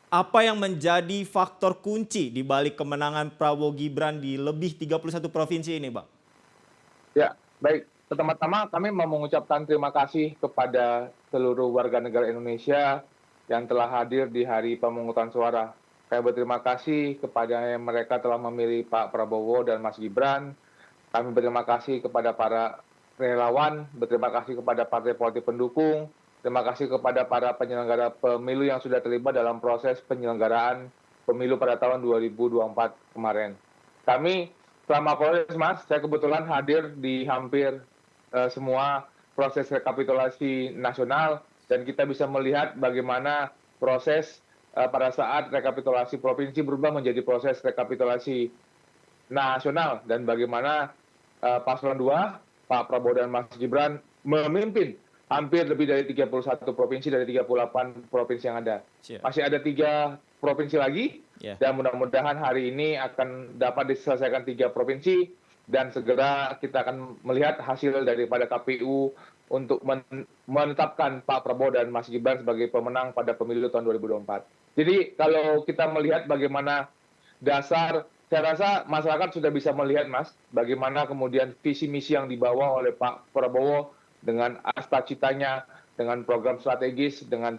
Apa yang menjadi faktor kunci di balik kemenangan Prabowo Gibran di lebih 31 provinsi ini, Bang? Ya, baik. Pertama-tama kami mau mengucapkan terima kasih kepada seluruh warga negara Indonesia yang telah hadir di hari pemungutan suara. Kami berterima kasih kepada yang mereka telah memilih Pak Prabowo dan Mas Gibran. Kami berterima kasih kepada para relawan, berterima kasih kepada partai politik pendukung, terima kasih kepada para penyelenggara pemilu yang sudah terlibat dalam proses penyelenggaraan pemilu pada tahun 2024 kemarin. Kami selama proses, Mas, saya kebetulan hadir di hampir semua proses rekapitulasi nasional dan kita bisa melihat bagaimana proses pada saat rekapitulasi provinsi berubah menjadi proses rekapitulasi nasional dan bagaimana paslon 2, Pak Prabowo dan Mas Gibran memimpin hampir lebih dari 31 provinsi dari 38 provinsi yang ada. Siap. Masih ada 3 provinsi lagi Ya. dan mudah-mudahan hari ini akan dapat diselesaikan 3 provinsi dan segera kita akan melihat hasil daripada KPU untuk menetapkan Pak Prabowo dan Mas Gibran sebagai pemenang pada pemilu tahun 2024. Jadi kalau kita melihat bagaimana dasar, saya rasa masyarakat sudah bisa melihat, Mas, bagaimana kemudian visi misi yang dibawa oleh Pak Prabowo dengan cita-citanya, dengan program strategis, dengan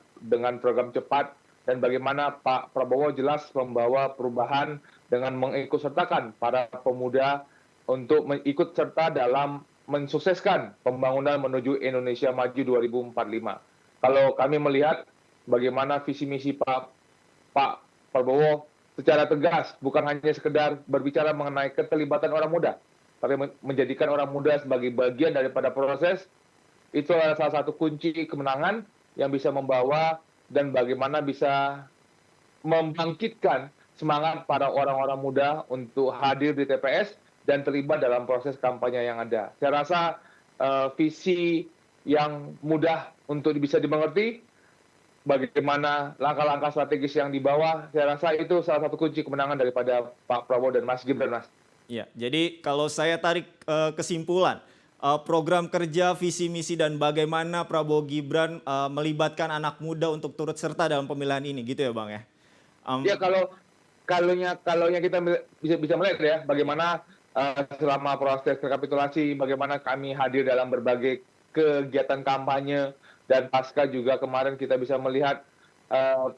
program cepat, dan bagaimana Pak Prabowo jelas membawa perubahan dengan mengikutsertakan para pemuda untuk ikut serta dalam mensukseskan pembangunan menuju Indonesia Maju 2045. Kalau kami melihat bagaimana visi misi Pak Prabowo secara tegas, bukan hanya sekedar berbicara mengenai keterlibatan orang muda, tapi menjadikan orang muda sebagai bagian daripada proses, itu adalah salah satu kunci kemenangan yang bisa membawa dan bagaimana bisa membangkitkan semangat para orang-orang muda untuk hadir di TPS dan terlibat dalam proses kampanye yang ada. Saya rasa visi yang mudah untuk bisa dimengerti, bagaimana langkah-langkah strategis yang dibawa, saya rasa itu salah satu kunci kemenangan daripada Pak Prabowo dan Mas Gibran, Mas. Ya, jadi kalau saya tarik kesimpulan, program kerja, visi misi dan bagaimana Prabowo Gibran melibatkan anak muda untuk turut serta dalam pemilihan ini, gitu ya, Bang ya? Ya kalau kita bisa melihat ya bagaimana selama proses rekapitulasi, bagaimana kami hadir dalam berbagai kegiatan kampanye dan pasca juga kemarin kita bisa melihat uh,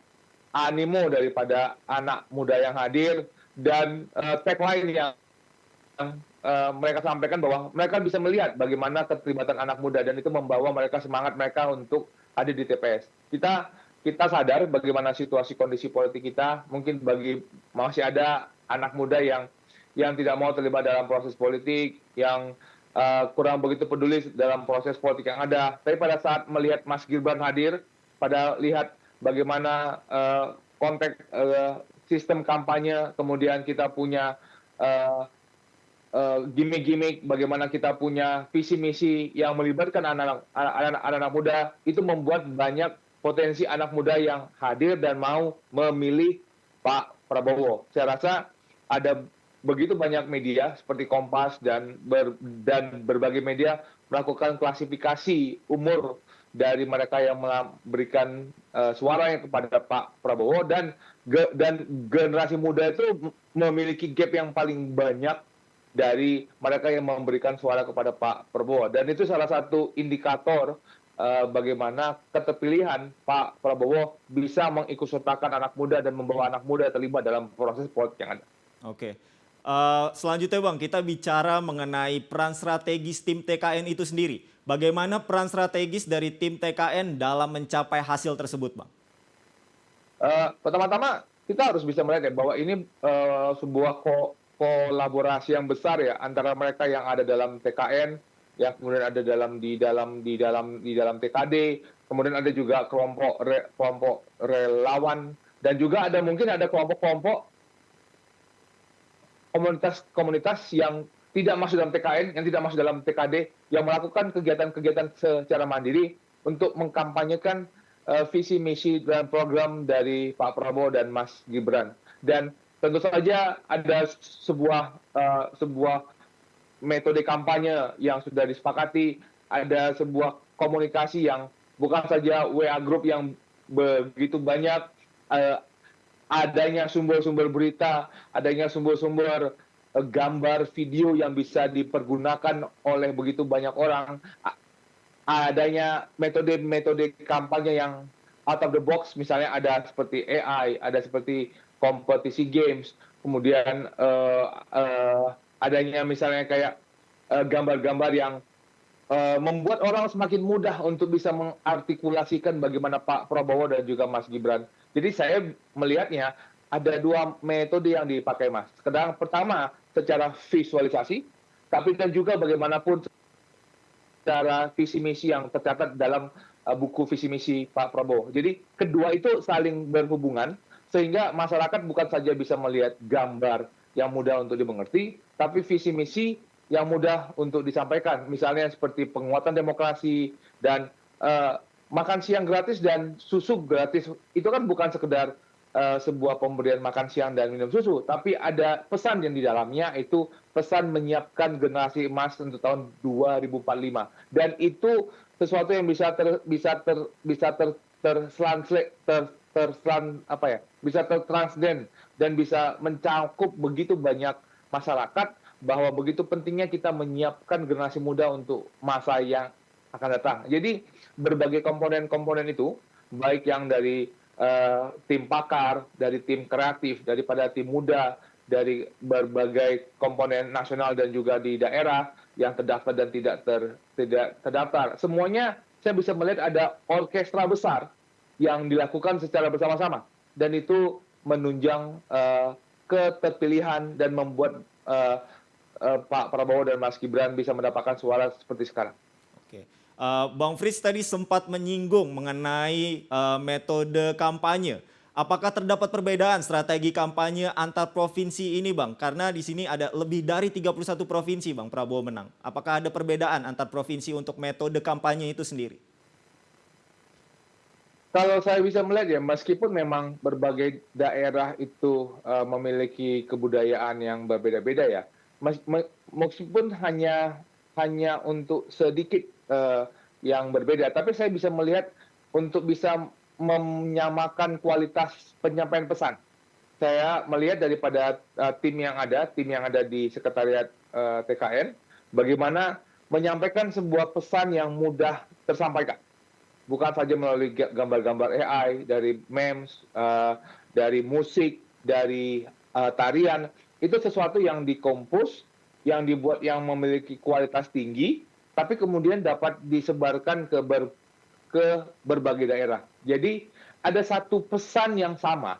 animo daripada anak muda yang hadir dan tagline yang mereka sampaikan bahwa mereka bisa melihat bagaimana keterlibatan anak muda dan itu membawa mereka semangat mereka untuk hadir di TPS. Kita sadar bagaimana situasi kondisi politik kita, mungkin masih ada anak muda yang tidak mau terlibat dalam proses politik, yang kurang begitu peduli dalam proses politik yang ada. Tapi pada saat melihat Mas Gibran hadir, pada lihat bagaimana konteks sistem kampanye, kemudian kita punya uh, gimmick-gimmick, bagaimana kita punya visi misi yang melibatkan anak-anak muda, itu membuat banyak potensi anak muda yang hadir dan mau memilih Pak Prabowo. Saya rasa ada begitu banyak media seperti Kompas dan berbagai media melakukan klasifikasi umur dari mereka yang memberikan suaranya kepada Pak Prabowo dan generasi muda itu memiliki gap yang paling banyak dari mereka yang memberikan suara kepada Pak Prabowo. Dan itu salah satu indikator bagaimana keterpilihan Pak Prabowo bisa mengikutsertakan anak muda dan membawa anak muda terlibat dalam proses politik yang ada. Oke. Selanjutnya Bang, kita bicara mengenai peran strategis tim TKN itu sendiri. Bagaimana peran strategis dari tim TKN dalam mencapai hasil tersebut, Bang? Pertama-tama kita harus bisa melihat ya bahwa ini sebuah kolaborasi yang besar ya antara mereka yang ada dalam TKN, yang kemudian ada di dalam TKD, kemudian ada juga kelompok relawan dan juga mungkin ada kelompok-kelompok komunitas-komunitas yang tidak masuk dalam TKN, yang tidak masuk dalam TKD, yang melakukan kegiatan-kegiatan secara mandiri untuk mengkampanyekan visi misi dan program dari Pak Prabowo dan Mas Gibran. Dan tentu saja ada sebuah metode kampanye yang sudah disepakati, ada sebuah komunikasi yang bukan saja WA group yang begitu banyak, adanya sumber-sumber berita, adanya sumber-sumber gambar, video yang bisa dipergunakan oleh begitu banyak orang, adanya metode-metode kampanye yang out of the box, misalnya ada seperti AI, ada seperti kompetisi games, kemudian adanya misalnya kayak gambar-gambar yang membuat orang semakin mudah untuk bisa mengartikulasikan bagaimana Pak Prabowo dan juga Mas Gibran. Jadi saya melihatnya ada dua metode yang dipakai, Mas. Pertama, secara visualisasi, tapi dan juga bagaimanapun secara visi misi yang tercatat dalam buku visi misi Pak Prabowo. Jadi kedua itu saling berhubungan sehingga masyarakat bukan saja bisa melihat gambar yang mudah untuk dimengerti, tapi visi misi yang mudah untuk disampaikan. Misalnya seperti penguatan demokrasi dan makan siang gratis dan susu gratis. Itu kan bukan sekedar sebuah pemberian makan siang dan minum susu, tapi ada pesan yang di dalamnya, itu pesan menyiapkan generasi emas untuk tahun 2045. Dan itu sesuatu yang bisa tertransden dan bisa mencakup begitu banyak masyarakat, bahwa begitu pentingnya kita menyiapkan generasi muda untuk masa yang akan datang. Jadi berbagai komponen-komponen itu, baik yang dari tim pakar, dari tim kreatif, daripada tim muda, dari berbagai komponen nasional dan juga di daerah yang terdaftar dan tidak terdaftar. Semuanya saya bisa melihat ada orkestra besar yang dilakukan secara bersama-sama, dan itu menunjang keterpilihan dan membuat Pak Prabowo dan Mas Gibran bisa mendapatkan suara seperti sekarang. Oke. Bang Frits tadi sempat menyinggung mengenai metode kampanye. Apakah terdapat perbedaan strategi kampanye antar provinsi ini, Bang? Karena di sini ada lebih dari 31 provinsi, Bang, Prabowo menang. Apakah ada perbedaan antar provinsi untuk metode kampanye itu sendiri? Kalau saya bisa melihat ya, meskipun memang berbagai daerah itu memiliki kebudayaan yang berbeda-beda ya, meskipun hanya untuk sedikit yang berbeda, tapi saya bisa melihat untuk bisa menyamakan kualitas penyampaian pesan. Saya melihat daripada tim yang ada di sekretariat TKN, bagaimana menyampaikan sebuah pesan yang mudah tersampaikan. Bukan saja melalui gambar-gambar AI, dari memes, dari musik, dari tarian. Itu sesuatu yang dikompos, yang dibuat yang memiliki kualitas tinggi, tapi kemudian dapat disebarkan ke berbagai daerah. Jadi ada satu pesan yang sama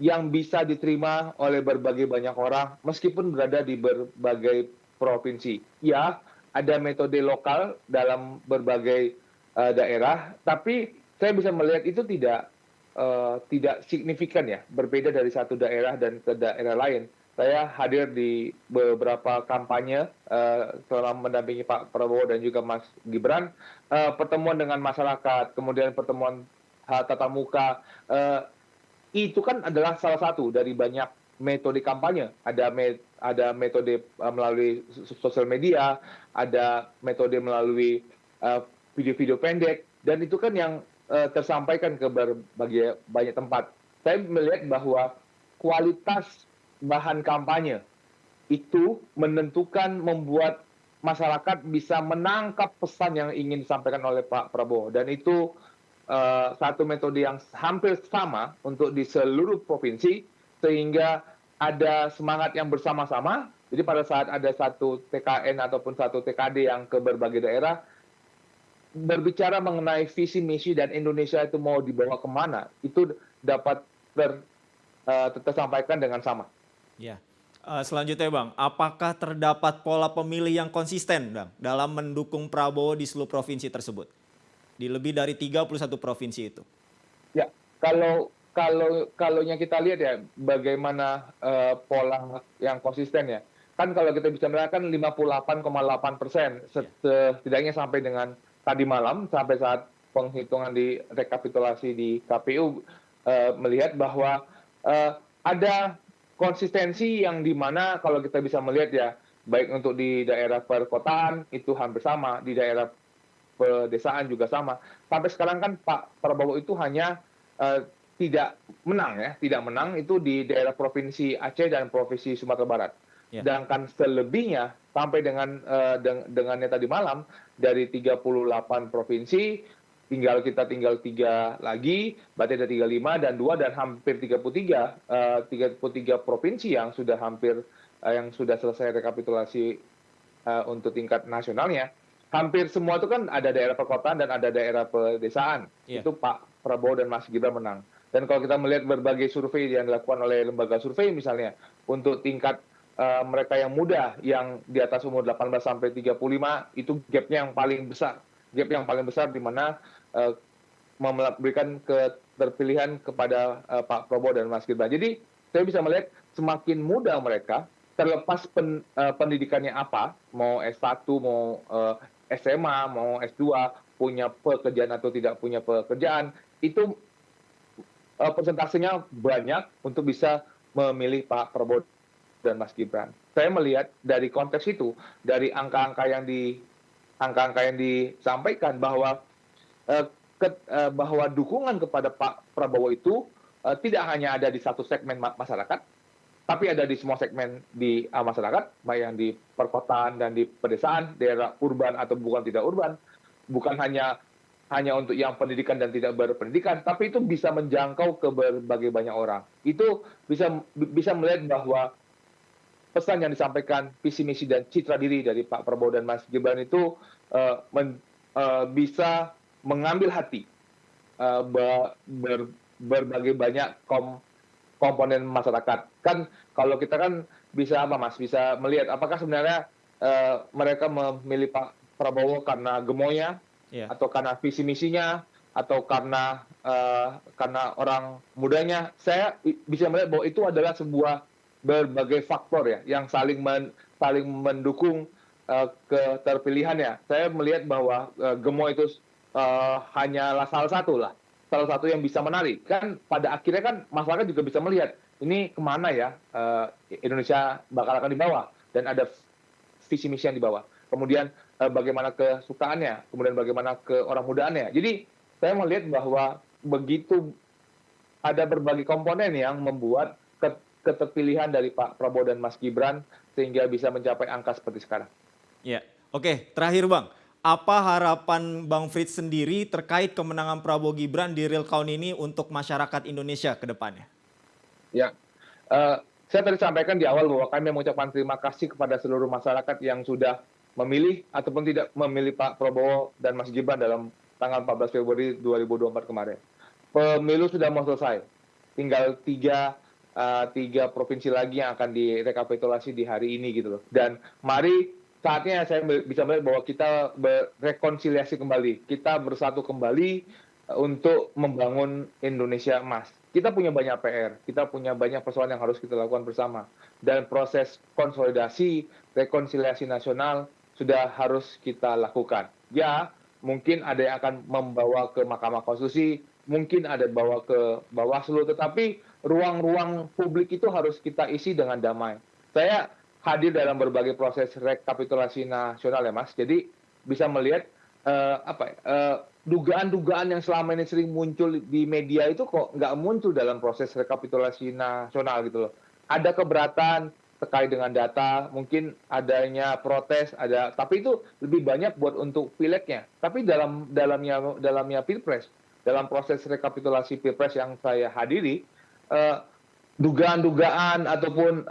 yang bisa diterima oleh berbagai banyak orang meskipun berada di berbagai provinsi. Ya, ada metode lokal dalam berbagai daerah, tapi saya bisa melihat itu tidak signifikan ya, berbeda dari satu daerah dan ke daerah lain. Saya hadir di beberapa kampanye selama mendampingi Pak Prabowo dan juga Mas Gibran, pertemuan dengan masyarakat, kemudian pertemuan tatap muka, itu kan adalah salah satu dari banyak metode kampanye. Ada metode melalui sosial media, ada metode melalui video-video pendek, dan itu kan yang tersampaikan ke berbagai banyak tempat. Saya melihat bahwa kualitas bahan kampanye itu menentukan, membuat masyarakat bisa menangkap pesan yang ingin disampaikan oleh Pak Prabowo, dan itu satu metode yang hampir sama untuk di seluruh provinsi, sehingga ada semangat yang bersama-sama. Jadi pada saat ada satu TKN ataupun satu TKD yang ke berbagai daerah, berbicara mengenai visi misi dan Indonesia itu mau dibawa kemana, itu dapat tersampaikan dengan sama. Ya. Selanjutnya, Bang, apakah terdapat pola pemilih yang konsisten, Bang, dalam mendukung Prabowo di seluruh provinsi tersebut? Di lebih dari 31 provinsi itu. Ya, kalau kita lihat ya bagaimana pola yang konsisten ya. Kan kalau kita bisa melihat kan 58,8% setidaknya sampai dengan tadi malam, sampai saat penghitungan di rekapitulasi di KPU, melihat bahwa ada konsistensi yang dimana kalau kita bisa melihat ya, baik untuk di daerah perkotaan itu hampir sama, di daerah pedesaan juga sama. Sampai sekarang kan Pak Prabowo itu hanya tidak menang ya, tidak menang itu di daerah Provinsi Aceh dan Provinsi Sumatera Barat. Ya. Sedangkan selebihnya sampai dengan dengannya tadi malam dari 38 provinsi tinggal 3 lagi, berarti ada 35 dan 2 dan hampir 33 provinsi yang sudah yang sudah selesai rekapitulasi untuk tingkat nasionalnya. Hampir semua itu kan ada daerah perkotaan dan ada daerah pedesaan. Iya. Itu Pak Prabowo dan Mas Gibran menang. Dan kalau kita melihat berbagai survei yang dilakukan oleh lembaga survei misalnya, untuk tingkat mereka yang muda yang di atas umur 18 sampai 35 itu gap-nya yang paling besar. Gap yang paling besar di mana memberikan keterpilihan kepada Pak Prabowo dan Mas Gibran. Jadi saya bisa melihat semakin muda mereka, terlepas pendidikannya apa, mau S1, mau SMA, mau S2, punya pekerjaan atau tidak punya pekerjaan, itu persentasenya banyak untuk bisa memilih Pak Prabowo dan Mas Gibran. Saya melihat dari konteks itu, dari angka-angka yang disampaikan bahwa bahwa dukungan kepada Pak Prabowo itu tidak hanya ada di satu segmen masyarakat, tapi ada di semua segmen di masyarakat, baik yang di perkotaan dan di pedesaan, daerah urban atau bukan tidak urban, bukan hanya untuk yang pendidikan dan tidak berpendidikan, tapi itu bisa menjangkau ke berbagai banyak orang. Itu bisa melihat bahwa pesan yang disampaikan, visi misi dan citra diri dari Pak Prabowo dan Mas Gibran itu bisa mengambil hati berbagai banyak komponen masyarakat. Kan kalau kita kan bisa apa Mas, bisa melihat apakah sebenarnya mereka memilih Pak Prabowo karena gemoynya, atau karena visi misinya, atau karena orang mudanya. Saya bisa melihat bahwa itu adalah sebuah berbagai faktor ya yang saling mendukung keterpilihannya. Saya melihat bahwa gemoy itu hanyalah salah satu yang bisa menarik. Kan pada akhirnya kan masyarakat juga bisa melihat ini kemana ya Indonesia bakal akan dibawa, dan ada visi misi yang dibawa. Kemudian bagaimana kesukaannya, kemudian bagaimana ke orang mudaannya. Jadi saya melihat bahwa begitu ada berbagai komponen yang membuat keterpilihan dari Pak Prabowo dan Mas Gibran sehingga bisa mencapai angka seperti sekarang. Ya, oke. Terakhir Bang, apa harapan Bang Frits sendiri terkait kemenangan Prabowo Gibran di real count ini untuk masyarakat Indonesia ke depannya? Ya, saya tadi sampaikan di awal bahwa kami mengucapkan terima kasih kepada seluruh masyarakat yang sudah memilih ataupun tidak memilih Pak Prabowo dan Mas Gibran dalam tanggal 14 Februari 2024 kemarin. Pemilu sudah mau selesai, tinggal tiga provinsi lagi yang akan direkapitulasi di hari ini gitu loh. Dan mari saatnya saya bisa melihat bahwa kita berrekonsiliasi kembali, kita bersatu kembali untuk membangun Indonesia emas. Kita punya banyak PR, kita punya banyak persoalan yang harus kita lakukan bersama. Dan proses konsolidasi, rekonsiliasi nasional sudah harus kita lakukan. Ya, mungkin ada yang akan membawa ke Mahkamah Konstitusi, mungkin ada bawa ke Bawaslu, tetapi ruang-ruang publik itu harus kita isi dengan damai. Saya hadir dalam berbagai proses rekapitulasi nasional ya Mas, jadi bisa melihat dugaan-dugaan yang selama ini sering muncul di media itu kok nggak muncul dalam proses rekapitulasi nasional gitu loh. Ada keberatan terkait dengan data, mungkin adanya protes, tapi itu lebih banyak buat untuk pileknya. Tapi dalamnya pilpres, dalam proses rekapitulasi pilpres yang saya hadiri, dugaan-dugaan ataupun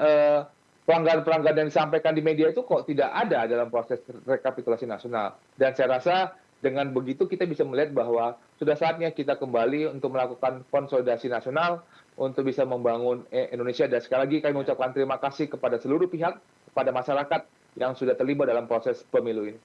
pelanggaran-pelanggaran yang disampaikan di media itu kok tidak ada dalam proses rekapitulasi nasional. Dan saya rasa dengan begitu kita bisa melihat bahwa sudah saatnya kita kembali untuk melakukan konsolidasi nasional untuk bisa membangun Indonesia. Dan sekali lagi kami mengucapkan terima kasih kepada seluruh pihak, kepada masyarakat yang sudah terlibat dalam proses pemilu ini.